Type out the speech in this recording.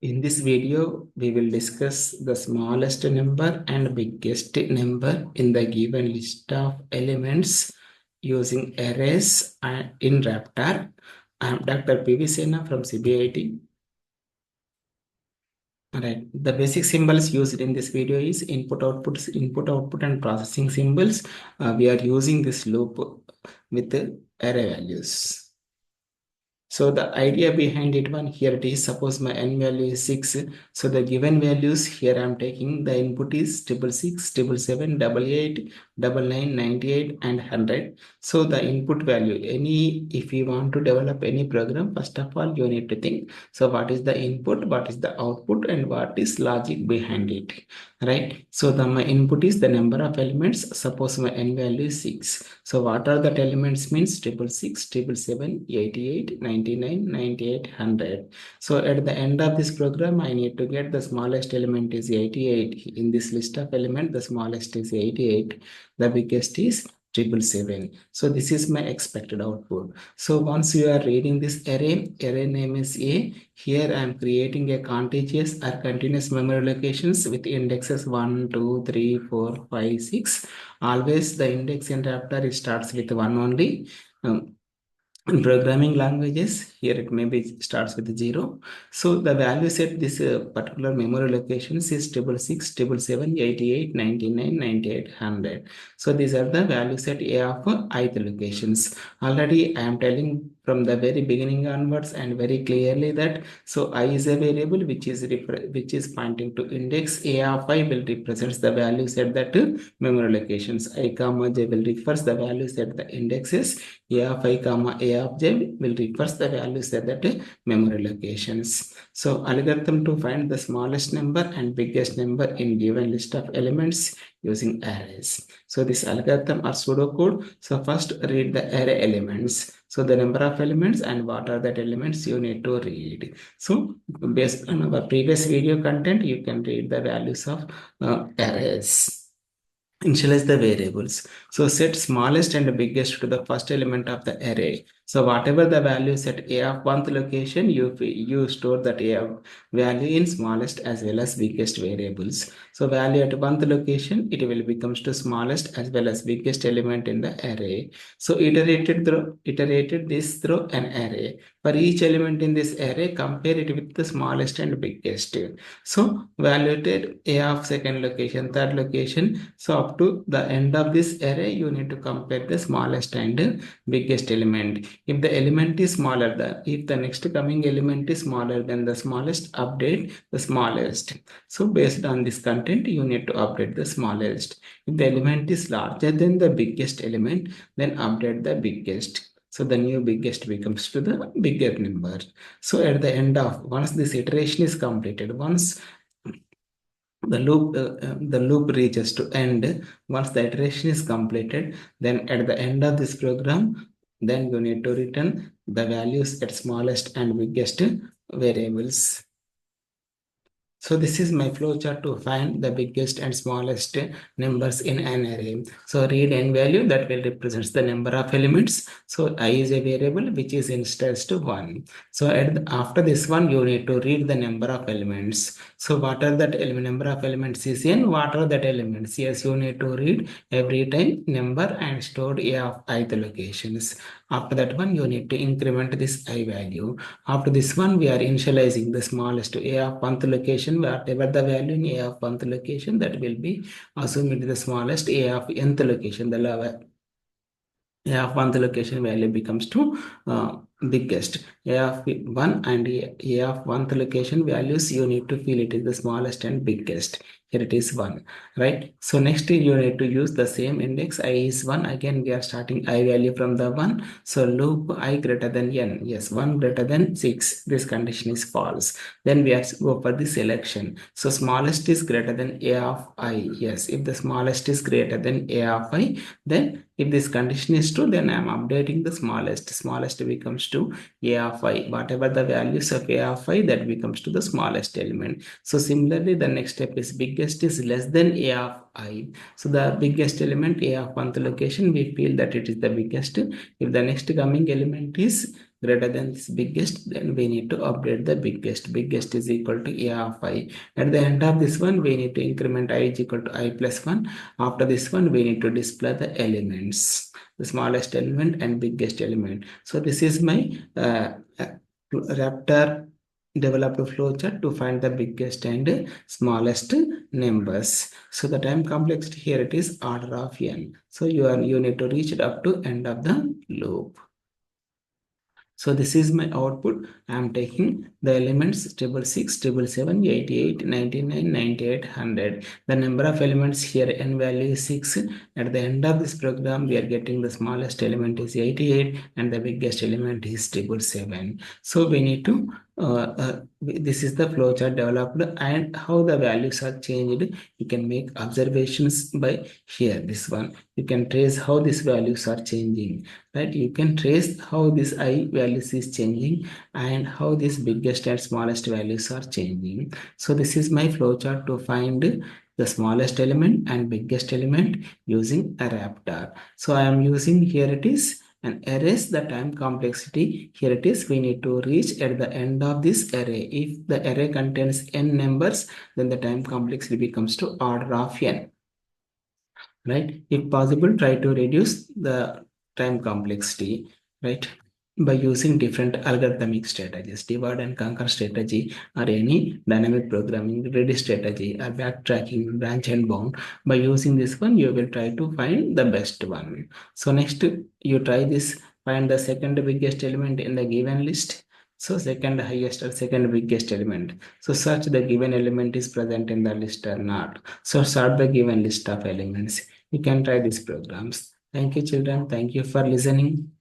In this video, we will discuss the smallest number and biggest number in the given list of elements using arrays in RAPTOR. I am Dr. P.V. Sena from CBIT. Alright, the basic symbols used in this video is input, output, and processing symbols. We are using this loop with the array values. So the idea behind it one here it is, suppose my n value is 6. So the given values here I am taking the input is 666, 777, 88, 99, 98 and 100. So the input value, if you want to develop any program, first of all you need to think. So what is the input, what is the output and what is logic behind it, right? So my input is the number of elements. Suppose my n value is 6. So what are that elements means 666, 777, 88, 99, 98, 100. So at the end of this program, I need to get the smallest element is 88. In this list of element, the smallest is 88. The biggest is 777. So this is my expected output. So once you are reading this array name is A. Here I am creating a contiguous or continuous memory locations with indexes 1, 2, 3, 4, 5, 6. Always the index in RAPTOR starts with 1 only. In programming languages, here it maybe starts with 0. So the value set this particular memory locations is 666, 777, 88, 99, 98, 100. So these are the value set A of ith locations. Already I am telling from the very beginning onwards and very clearly that so I is a variable which is pointing to index. A of I will represents the value set that memory locations. I comma j will refers the value set the indexes. A of I comma A of j will refers the values at that memory locations. So algorithm to find the smallest number and biggest number in given list of elements using arrays. So this algorithm or pseudocode. So first read the array elements. So the number of elements and what are that elements you need to read. So based on our previous video content, you can read the values of arrays. Initialize the variables. So set smallest and biggest to the first element of the array. So whatever the value set A of 1th location, you store that A of value in smallest as well as biggest variables. So value at 1th location, it will becomes to smallest as well as biggest element in the array. So iterated this through an array. For each element in this array, compare it with the smallest and biggest. So evaluated A of 2nd location, 3rd location. So up to the end of this array, you need to compare the smallest and biggest element. If the element is smaller than, if the next coming element is smaller than the smallest, update the smallest. So based on this content, you need to update the smallest. If the element is larger than the biggest element, then update the biggest. So the new biggest becomes to the bigger number. So at the end of, once this iteration is completed, once the loop reaches to end, once the iteration is completed, then at the end of this program, then you need to return the values at smallest and biggest variables. So this is my flowchart to find the biggest and smallest numbers in an array. So read n value that will represents the number of elements. So I is a variable which is instanced to 1. So after this one, you need to read the number of elements. So what are that number of elements is n? What are that elements? Yes, you need to read every time number and stored A of ith locations. After that one, you need to increment this I value. After this one, we are initializing the smallest A of 1th location, whatever the value in A of 1th location, that will be assumed the smallest A of nth location, the lower A of 1th location value becomes to biggest. A of 1 and A of 1th location values, you need to feel it is the smallest and biggest. Here it is 1, right? So next you need to use the same index. I is 1. Again, we are starting I value from the 1. So loop I greater than n. Yes, 1 greater than 6. This condition is false. Then we have to go for the selection. So smallest is greater than A of I. Yes, if the smallest is greater than A of I, then if this condition is true, then I am updating the smallest. Smallest becomes to A of I. Whatever the values of A of I, that becomes to the smallest element. So similarly, the next step is biggest is less than A of I. So the biggest element A of 1th location, we feel that it is the biggest. If the next coming element is greater than this biggest, then we need to update the biggest. Biggest is equal to a of I. At the end of this one, we need to increment I is equal to I plus 1. After this one, we need to display the elements, the smallest element and biggest element. So this is my Raptor developed flowchart to find the biggest and smallest numbers. So the time complexity here it is order of n. So you need to reach it up to end of the loop. So this is my output. I am taking the elements 666, 777, 88, 99, 98, 100. The number of elements here n value is 6. At the end of this program, we are getting the smallest element is 88 and the biggest element is 777. So we need to this is the flowchart developed and how the values are changed. You can make observations by here. This one you can trace how these values are changing, right? You can trace how this I values is changing and how these biggest and smallest values are changing. So this is my flowchart to find the smallest element and biggest element using a Raptor. So I am using here it is and erase the time complexity. Here it is, we need to reach at the end of this array. If the array contains n numbers, then the time complexity becomes to order of n, right? If possible, try to reduce the time complexity, right? By using different algorithmic strategies, divide and conquer strategy, or any dynamic programming, ready strategy, or backtracking, branch and bound. By using this one, you will try to find the best one. So next, you try this, find the second biggest element in the given list. So second highest or second biggest element. So search the given element is present in the list or not. So sort the given list of elements. You can try these programs. Thank you, children. Thank you for listening.